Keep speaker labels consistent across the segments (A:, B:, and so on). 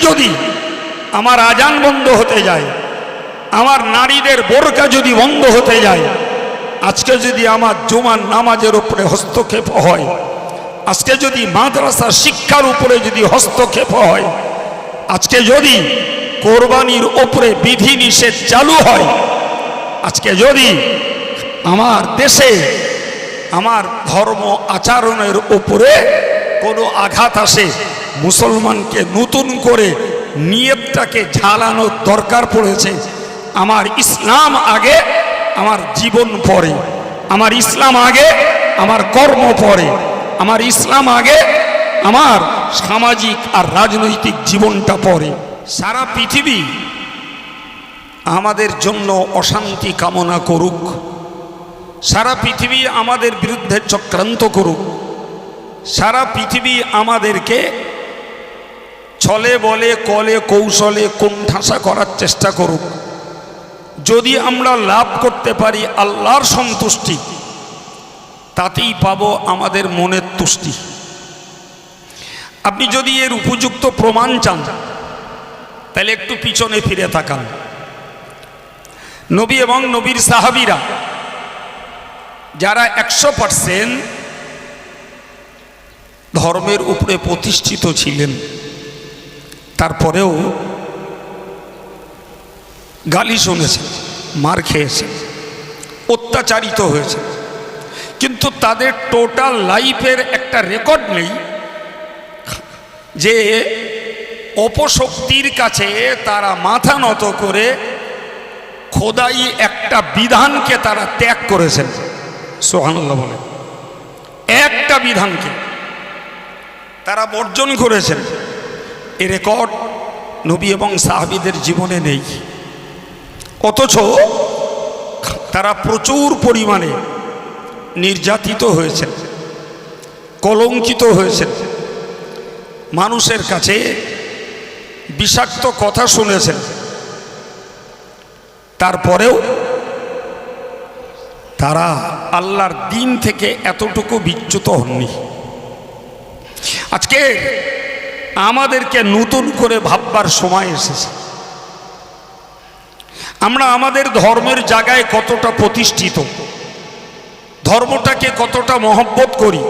A: যদি আমার আজান বন্ধ হতে যায়, আমার নারীদের বোরকা যদি বন্ধ হতে যায়, আজকে যদি আমার জুমার নামাজের উপরে হস্তক্ষেপ হয়, আজকে যদি মাদ্রাসা শিক্ষার উপরে যদি হস্তক্ষেপ হয়, আজকে যদি কোরবানির উপরে বিধিনিষেধ চালু হয়, আজকে যদি আমার দেশে আমার ধর্ম আচরণের উপরে কোনো আঘাত আসে, মুসলমানকে নতুন করে নিয়তটাকে ঝালানোর দরকার পড়েছে। আমার ইসলাম আগে, আমার জীবন পরে। আমার ইসলাম আগে, আমার কর্ম পরে। আমার ইসলাম আগে, আমার সামাজিক আর রাজনৈতিক জীবনটা পরে। সারা পৃথিবী আমাদের জন্য অশান্তি কামনা করুক, সারা পৃথিবী আমাদের বিরুদ্ধে চক্রান্ত করুক, সারা পৃথিবী আমাদেরকে ছলে বলে কলে কৌশলে কোণঠাসা করার চেষ্টা করুক, যদি আমরা লাভ করতে পারি আল্লাহর সন্তুষ্টি, তাতেই পাবো আমাদের মনের তুষ্টি। আপনি যদি এর উপযুক্ত প্রমাণ চান, তাহলে একটু পিছনে ফিরে তাকান। নবী এবং নবীর সাহাবীরা যারা 100% ধর্মের উপরে প্রতিষ্ঠিত ছিলেন, তারপরেও গালি শুনেছেন, মার খেয়েছেন, অত্যাচারিত হয়েছে, কিন্তু তাদের টোটাল লাইফের একটা রেকর্ড নেই যে অপশক্তির কাছে তারা মাথা নত করে খোদাই একটা বিধানকে তারা ত্যাগ করেছেন। সুবহানাল্লাহ বলে, একটা বিধানকে তারা বর্জন করেছেন, এ রেকর্ড নবী এবং সাহাবীদের জীবনে নেই। অথচ তারা প্রচুর পরিমাণে নির্যাতিত হয়েছেন, কলঙ্কিত হয়েছেন, মানুষের কাছে বিষাক্ত কথা শুনেছেন, তারপরেও তারা আল্লাহর দিন থেকে এতটুকু বিচ্যুত হননি। আজকে আমাদেরকে নতুন করে ভাববার সময় এসেছে, আমরা আমাদের ধর্মের জায়গায় কতটা প্রতিষ্ঠিত, ধর্মটাকে কতটা মহব্বত করি।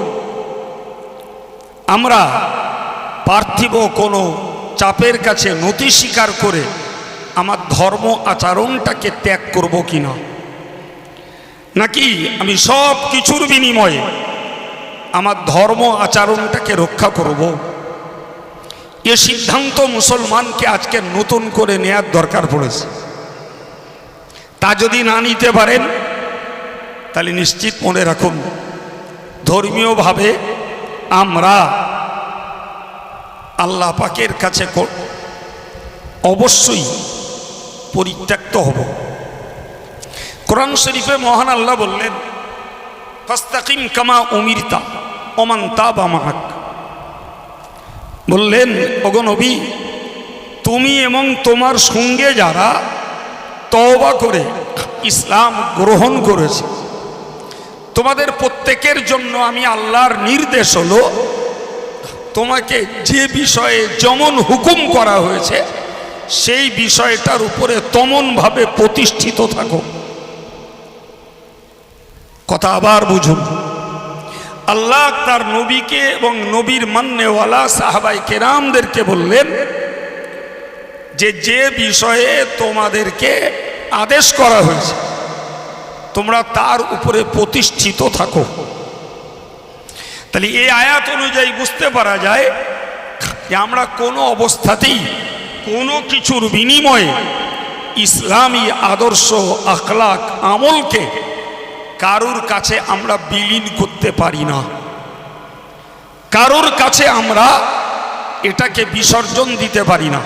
A: আমরা পার্থিব কোনো চাপের কাছে নতি স্বীকার করে আমার ধর্ম আচরণটাকে ত্যাগ করব কিনা, নাকি আমি সব কিছুর বিনিময়ে আমার ধর্ম আচরণটাকে রক্ষা করব। এ সিদ্ধান্ত মুসলমানকে আজকে নতুন করে নেয়ার দরকার পড়েছে। তা যদি না নিতে পারেন, তাহলে নিশ্চিত মনে রাখুন, ধর্মীয়ভাবে আমরা আল্লাহ পাকের কাছে অবশ্যই পরিত্যক্ত হব। কোরআন শরীফে মহান আল্লাহ বললেন, ফাস্তাকিম কামা উমিরতা ওমান তাবা মাআক। বললেন, ওগো নবী, তুমি এবং তোমার সঙ্গে যারা তওবা করে ইসলাম গ্রহণ করেছে, তোমাদের প্রত্যেকের জন্য আমি আল্লাহর নির্দেশ হলো, তোমাকে যে বিষয়ে যেমন হুকুম করা হয়েছে সেই বিষয়টার উপরে তেমনভাবে প্রতিষ্ঠিত থাকো। কথা আবার বুঝুন, আল্লাহ তার নবীকে এবং নবীর মান্যওয়ালা সাহাবায়ে কেরামদেরকে বললেন যে যে বিষয়ে তোমাদেরকে আদেশ করা হয়েছে তোমরা তার উপরে প্রতিষ্ঠিত থাকো। তাহলে এই আয়াত অনুযায়ী বুঝতে পারা যায় যে আমরা কোনো অবস্থাতেই কোনো কিছুর বিনিময়ে ইসলামী আদর্শ, আখলাক, আমলকে কারুর কাছে আমরা বিলীন করতে পারি না, কারুর কাছে আমরা এটাকে বিসর্জন দিতে পারি না।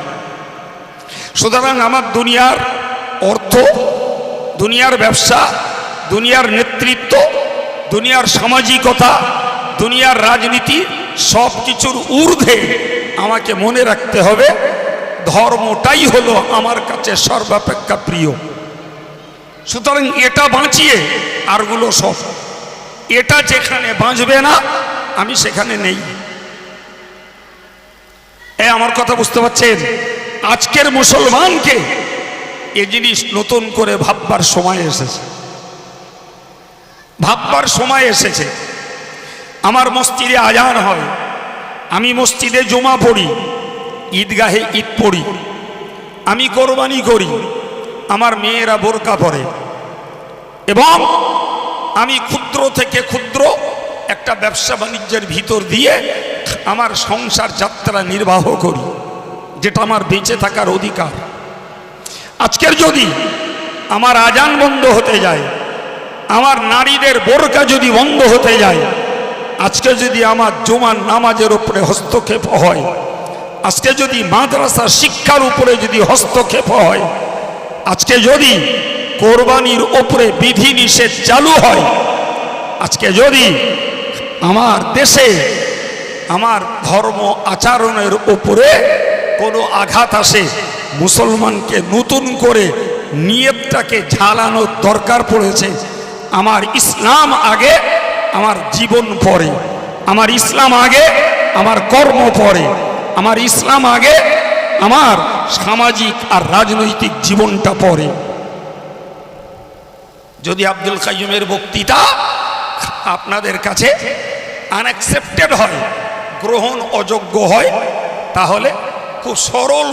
A: সুতরাং আমার দুনিয়ার অর্থ, দুনিয়ার ব্যবসা, দুনিয়ার নেতৃত্ব, দুনিয়ার সামাজিকতা, দুনিয়ার রাজনীতি, সব কিছুর ঊর্ধ্বে আমাকে মনে রাখতে হবে ধর্মটাই হলো আমার কাছে সর্বাপেক্ষা প্রিয়। সুতরাং এটা বাঁচিয়ে আরগুলো সব, এটা যেখানে বাঁচবে না আমি সেখানে নেই। আমার কথা বুঝতে পারছেন? আজকের মুসলমানকে এ জিনিস নতুন করে ভাববার সময় এসেছে, ভাববার সময় এসেছে। আমার মসজিদে আজান হয়, আমি মসজিদে জুমা পড়ি, ঈদগাহে ঈদ পড়ি, আমি কোরবানি করি, আমার মেয়েরা বোরকা পরে, এবং আমি ক্ষুদ্র থেকে ক্ষুদ্র একটা ব্যবসা বাণিজ্যের ভিতর দিয়ে আমার সংসার যাত্রা নির্বাহ করি, যেটা আমার বেঁচে থাকার অধিকার। আজকের যদি আমার আজান বন্ধ হতে যায়, আমার নারীদের বোরকা যদি বন্ধ হতে যায়, আজকে যদি আমার জুমার নামাজের উপরে হস্তক্ষেপ হয়, আজকে যদি মাদ্রাসা শিক্ষার উপরে যদি হস্তক্ষেপ হয়, আজকে যদি কোরবানির উপরে বিধিনিষেধ চালু হয়, আজকে যদি আমার দেশে আমার ধর্ম আচরণের উপরে কোনো আঘাত আসে, মুসলমানকে নতুন করে নিয়তটাকে ঝালানোর দরকার পড়েছে। আমার ইসলাম আগে, আমার জীবন পরে। আমার ইসলাম আগে, আমার কর্ম পরে। আমার ইসলাম আগে, আমার সামাজিক আর রাজনৈতিক জীবনটা পরে। যদি আব্দুল কাইয়ুমের বক্তৃতা আপনাদের কাছে আনঅ্যাকসেপ্টেড হয়, গ্রহণ অযোগ্য হয়, তাহলে খুব সরল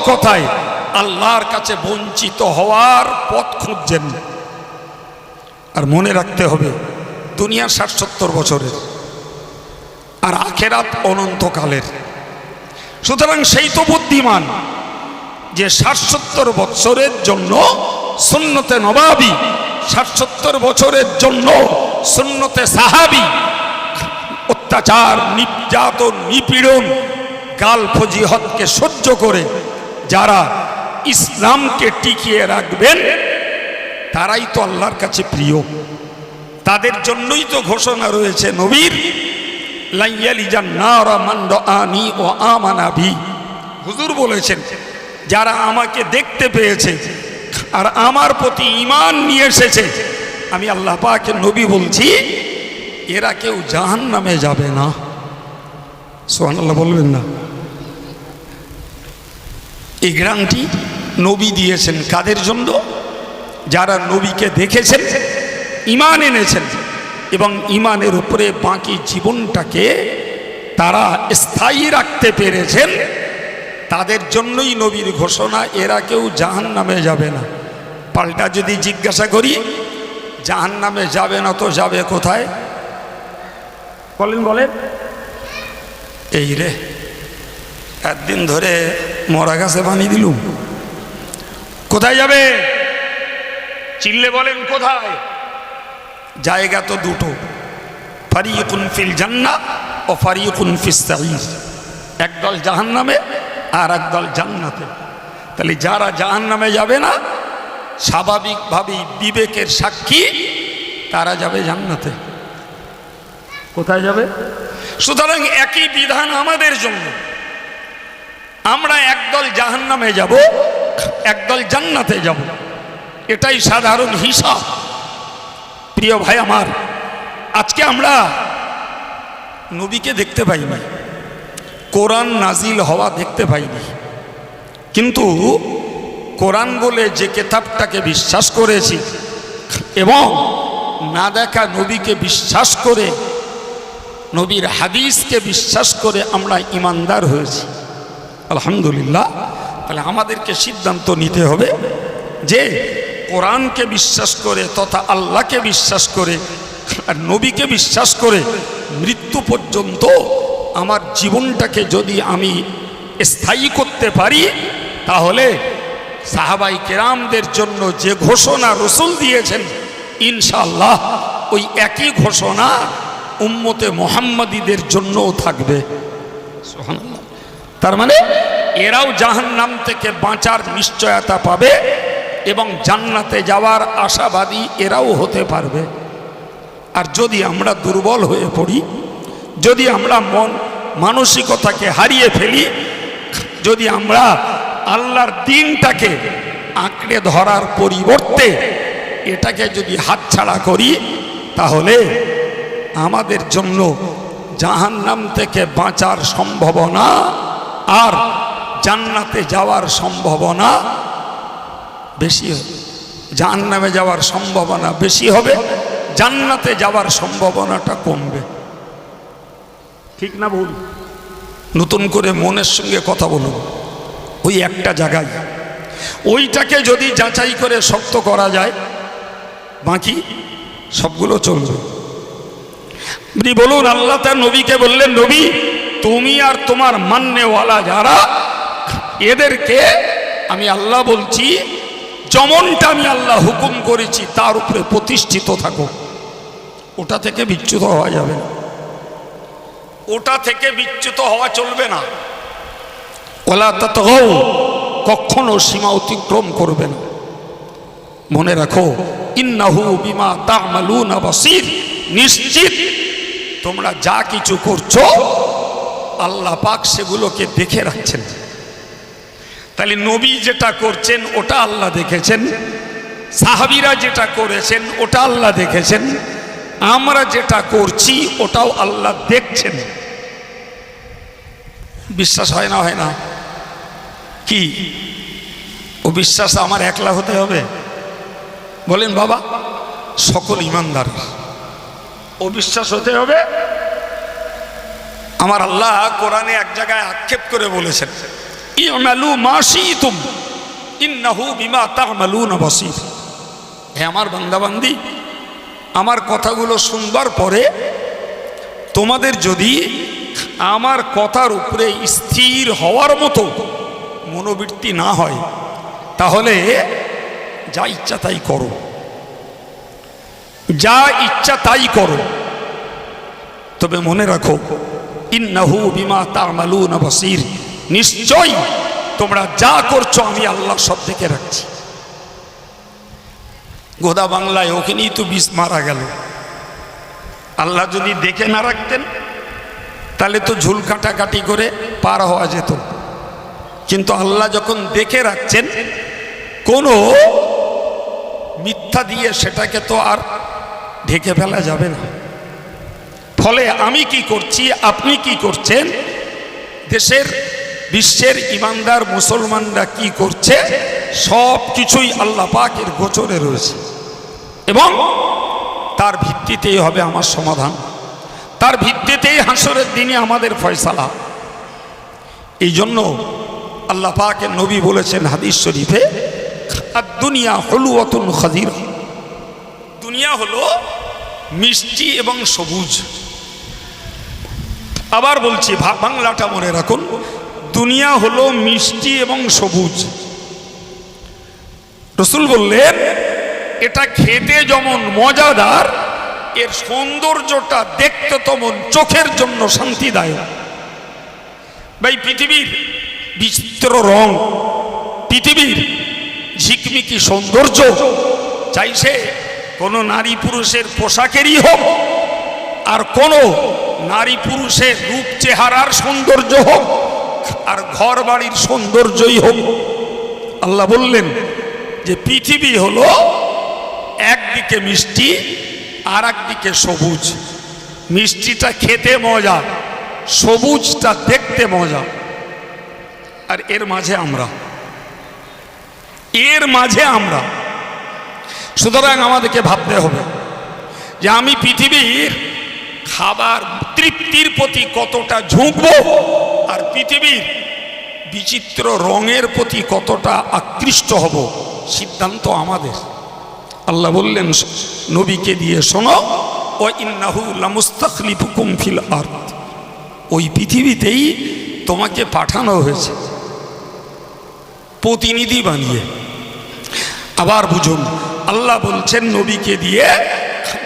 A: কথায় আল্লাহর কাছে বঞ্চিত হওয়ার পথ খুঁজছেন। আর মনে রাখতে হবে, দুনিয়া ৬০-৭০ বছরের, আর আখেরাত অনন্তকালের। সুতরাং সেই তো বুদ্ধিমান যে ৬০-৭০ বছরের জন্য সুন্নতে নবাবী, ৬০-৭০ বছরের জন্য সুন্নতে সাহাবী, অত্যাচার, নির্যাতন, নিপীড়ন, গাল ফজিহতকে সহ্য করে যারা ইসলামকে টিকিয়ে রাখবেন, তারাই তো আল্লাহর কাছে প্রিয়। তাদের জন্যই তো ঘোষণা রয়েছে নবীর, লাইয়ালিজান নারা মান রাআনি ওয়া আমানা বি। হুজুর বলেছেন, যারা আমাকে দেখতে পেয়েছে আর আমার প্রতি ঈমান নিয়ে এসেছে, আমি আল্লাহ পাকের নবী বলছি, এরা কেউ জাহান্নামে যাবে না। সুবহানাল্লাহ বলবেন না? এই গ্যারান্টি নবী দিয়েছেন কাদের জন্য? যারা নবীকে দেখেছেন, ঈমান এনেছেন, এবং ঈমানের উপরে বাকি জীবনটাকে তারা স্থায়ী রাখতে পেরেছেন, তাদের জন্যই নবীর ঘোষণা, এরা কেউ জাহান্নামে যাবে না। পাল্টা যদি জিজ্ঞাসা করি, জাহান্নামে যাবে না তো যাবে কোথায়? বলেন। এই রে, একদিন ধরে মরা গাছে পানি দিলুম, কোথায় যাবে? চিল্লে বলেন কোথায়? জায়গা তো দুটো, ফারিকুন ফিল জান্নাহ ও ফারিকুন ফিস সাঈর। একদল জাহান্নামে আর একদল জান্নাতে। তাহলে যারা জাহান্নামে যাবে না, স্বাভাবিকভাবেই বিবেকের সাক্ষী, তারা যাবে জান্নাতে। কোথায় যাবে? সুতরাং একই বিধান আমাদের জন্য। আমরা একদল জাহান্নামে যাব, একদল জান্নাতে যাব, এটাই সাধারণ হিসাব। প্রিয় ভাই আমার, আজকে আমরা নবীকে দেখতে পাইনি, কোরআন নাজিল হওয়া দেখতে পাইনি, কিন্তু কোরআন বলে যে কিতাবটাকে বিশ্বাস করেছি এবং না দেখা নবীকে বিশ্বাস করে, নবীর হাদিসকে বিশ্বাস করে আমরা ঈমানদার হয়েছি, আলহামদুলিল্লাহ। তাহলে আমাদেরকে সিদ্ধান্ত নিতে হবে যে কোরআনকে বিশ্বাস করে তথা আল্লাহকে বিশ্বাস করে আর নবীকে বিশ্বাস করে মৃত্যু পর্যন্ত আমার জীবনটাকে যদি আমি স্থায়ী করতে পারি, তাহলে সাহাবাই কেরামদের জন্য যে ঘোষণা রসুল দিয়েছেন, ইনশাআল্লাহ ওই একই ঘোষণা উম্মতে মুহাম্মাদীদের জন্যও থাকবে। সুবহানাল্লাহ। তার মানে এরাও জাহান্নাম থেকে বাঁচার নিশ্চয়তা পাবে এবং জান্নাতে যাওয়ার আশাবাদী এরাও হতে পারবে। আর যদি আমরা দুর্বল হয়ে পড়ি, যদি আমরা মানসিকতাকে হারিয়ে ফেলি, যদি আমরা আল্লাহর দ্বীনটাকে আঁকড়ে ধরার পরিবর্তে এটাকে যদি হাতছাড়া করি, তাহলে আমাদের জন্য জাহান্নাম থেকে বাঁচার সম্ভাবনা আর জান্নাতে যাওয়ার সম্ভাবনা বেশি হবে। জাহান্নামে যাওয়ার সম্ভাবনা বেশি হবে, জান্নাতে যাওয়ার সম্ভাবনাটা কমবে। ঠিক না ভুল? নতুন করে মনের সঙ্গে কথা বলুন। ওই একটা জায়গায় ওইটাকে যদি যাচাই করে শক্ত করা যায়, বাকি সবগুলো চলবে। আপনি বলুন, আল্লাহ তার নবীকে বললেন, নবী তুমি আর তোমার মান্যওয়ালা যারা, এদেরকে আমি আল্লাহ বলছি যেমনটা আমি আল্লাহ হুকুম করেছি তার উপরে প্রতিষ্ঠিত থাকো। ওটা থেকে বিচ্যুত হওয়া যাবে না, ওটা থেকে বিচ্যুত হওয়া চলবে না। ওয়ালা তাতগাউ, কখনো সীমা অতিক্রম করবে না। মনে রাখো, ইন্নাহু বিমা তা'মালুনা বাসীর, নিশ্চিত তোমরা যা কিছু করছো আল্লাহ পাক সেগুলোকে দেখে রাখছেন। তাহলে নবী যেটা করছেন ওটা আল্লাহ দেখেছেন, সাহাবীরা যেটা করেছেন ওটা আল্লাহ দেখেছেন, আমরা যেটা করছি ওটাও আল্লাহ দেখছেন। বিশ্বাস হয় না? হয় না? কি ও বিশ্বাস আমার একলা হতে হবে? বলেন বাবা, সকল ইমানদার ও বিশ্বাস হতে হবে। আমার আল্লাহ কোরআনে এক জায়গায় আক্ষেপ করে বলেছেন, ই'মালু মা শি'তুম ইন্নাহু বিমা তা'মালুনা বাসীর। হে আমার বান্দাবান্দি, আমার কথাগুলো শুনবার পরে তোমাদের যদি আমার কথার উপরে স্থির হওয়ার মতো মনোবৃত্তি না হয়, তাহলে যা ইচ্ছা তাই করো, যা ইচ্ছা তাই করো। তবে মনে রাখো, ইন্নাহু বিমা তা'মালুনা বাসীর, নিশ্চয়ই তোমরা যা করছো আমি আল্লাহ সব দেখে রাখছি। গোদা বাংলায় ওখানেই তো বিষ মারা গেল। আল্লাহ যদি দেখে না রাখতেন তাহলে তো ঝুল কাটাকাটি করে পার হওয়া যেত। কিন্তু আল্লাহ যখন দেখে রাখছেন, কোনো মিথ্যা দিয়ে সেটাকে তো আর ঢেকে ফেলা যাবে না। ফলে আমি কি করছি, আপনি কি করছেন, দেশের বিশ্বের ইমানদার মুসলমানরা কি করছে, সব কিছুই আল্লাহ পাকের গোচরে রয়েছে। এবং তার ভিত্তিতেই হবে আমার সমাধান, তার ভিত্তিতেই হাসরের দিনে আমাদের ফয়সালা। এই জন্য আল্লাহ পাকের নবী বলেছেন হাদিস শরীফে, দুনিয়া হলুয়াতুন খাদিরা, দুনিয়া হলো মিষ্টি এবং সবুজ। আবার বলছি, বাংলাটা মনে রাখুন, দুনিয়া হলো মিষ্টি এবং সবুজ। রাসূল বললেন, এটা খেতে যেমন মজাদার, এর সৌন্দর্যটা দেখতে তেমন চোখের জন্য শান্তিদায়ক। ভাই, পৃথিবীর বিচিত্র রং, পৃথিবীর ঝিকমিকি সৌন্দর্য, চাই সে কোনো নারী পুরুষের পোশাকেরই হোক, আর কোনো নারী পুরুষের রূপ চেহারার সৌন্দর্য হোক, আর ঘর বাড়ির সৌন্দর্যই হোক, আল্লাহ বললেন যে পৃথিবী হলো একদিকে মিষ্টি আর একদিকে সবুজ। মিষ্টিটা খেতে মজা, সবুজটা দেখতে মজা। আর এর মাঝে আমরা, এর মাঝে আমরা। সুতরাং আমাদেরকে ভাবতে হবে যে আমি পৃথিবীর খাবার তৃপ্তির প্রতি কতটা ঝুঁকবো, আর পৃথিবীর বিচিত্র রঙের প্রতি কতটা আকৃষ্ট হব, সিদ্ধান্ত আমাদের। আল্লাহ বললেন নবীকে দিয়ে, শোনো, ও ইন্নাহু লামুস্তাখলিফুকুম ফিল আরদ, ওই পৃথিবীতেই তোমাকে পাঠানো হয়েছে প্রতিনিধি বানিয়ে। আবার বুঝুন, আল্লাহ বলছেন নবীকে দিয়ে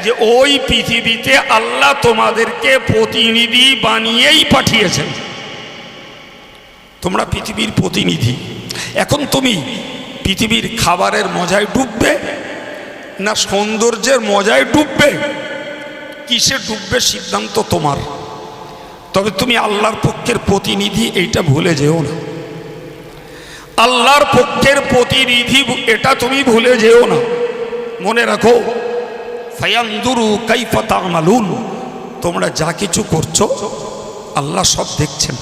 A: যে ওই পৃথিবীতে আল্লাহ তোমাদেরকে প্রতিনিধি বানিয়েই পাঠিয়েছেন। তোমরা পৃথিবীর প্রতিনিধি। এখন তুমি পৃথিবীর খাবারের মজায় ডুববে না সৌন্দর্যের মজায় ডুববে, কিসে ডুববে সিদ্ধান্ত তোমার। তবে তুমি আল্লাহর পক্ষের প্রতিনিধি, এইটা ভুলে যেও না। আল্লাহর পক্ষের প্রতিনিধি এটা তুমি ভুলে যেও না। মনে রাখো, ফায়ানদুরু কাইফা তা'মালুন, তোমরা যা কিছু করছো আল্লাহ সব দেখছেন,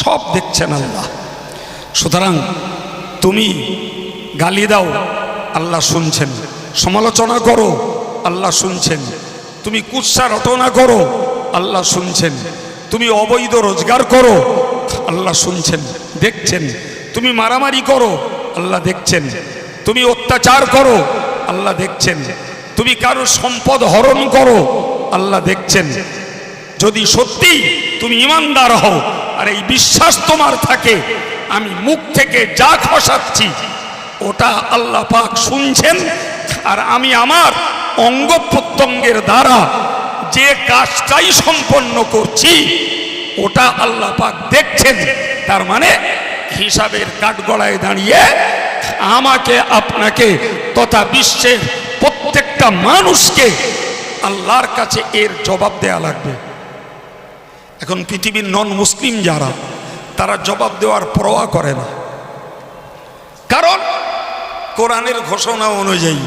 A: সব দেখছেন আল্লাহ। সুতরাং তুমি গালি দাও, আল্লাহ শুনছেন। সমালোচনা করো, আল্লাহ শুনছেন। তুমি কুৎসা রটনা করো, আল্লাহ শুনছেন। তুমি অবৈধ রোজগার করো, আল্লাহ শুনছেন, দেখছেন। তুমি মারামারি করো, আল্লাহ দেখছেন। তুমি অত্যাচার করো, আল্লাহ দেখছেন। তুমি কারো সম্পদ হরণ করো, আল্লাহ দেখছেন। যদি সত্যি তুমি ইমানদার হও আর এই বিশ্বাস তোমার থাকে, আমি মুখ থেকে যা খসাচ্ছি ওটা আল্লাহ পাক শুনছেন, আর আমি আমার অঙ্গ প্রত্যঙ্গের দ্বারা যে কাজটাই সম্পন্ন করছি ওটা আল্লাহ পাক দেখছেন। তার মানে হিসাবের কাঠগড়ায় দাঁড়িয়ে আমাকে, আপনাকে তথা বিশ্বের প্রত্যেকটা মানুষকে আল্লাহর কাছে এর জবাব দেয়া লাগবে। এখন পৃথিবীর নন মুসলিম যারা, তারা জবাব দেওয়ার পরোয়া করে না। কারণ কোরআনের ঘোষণা অনুযায়ী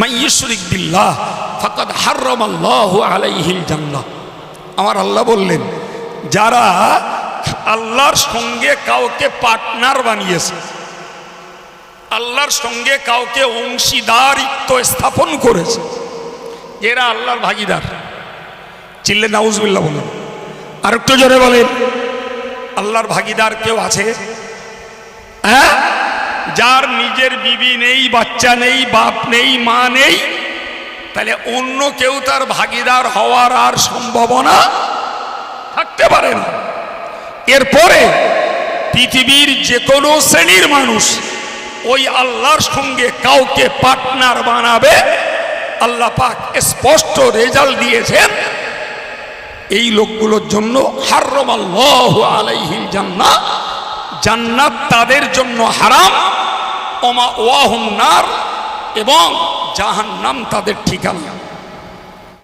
A: মাইয়ুশরিক বিল্লাহ ফাকাদ হারামাল্লাহু আলাইহিল জান্নাহ। আমার আল্লাহ বললেন, যারা আল্লাহর সঙ্গে কাউকে পার্টনার বানিয়েছে, আল্লাহর সঙ্গে কাউকে অংশীদারিত্ব স্থাপন করেছে, এরা আল্লাহর ভাগীদার। চিল্লে নাউজুবিল্লাহ বলেন। আর একটু জোরে বলেন, আল্লাহর ভাগীদার কেউ আছে? হ্যাঁ, যার নিজের বিবি নেই, বাচ্চা নেই, বাপ নেই, মা নেই, তাহলে অন্য কেউ তার ভাগীদার হওয়ার আর সম্ভাবনা থাকতে পারে না। এরপরে পৃথিবীর যে কোনো শ্রেণীর মানুষ ওই আল্লাহর সঙ্গে কাউকে পার্টনার বানাবে, আল্লাহ পাক স্পষ্ট রেজাল্ট দিয়েছেন, এই লোকগুলোর জন্য হারামাল্লাহু আলাইহিল জান্নাহ, জান্নাত তাদের জন্য হারাম, ওয়া মাওয়াহুন নার, এবং জাহান্নাম তাদের ঠিকানা।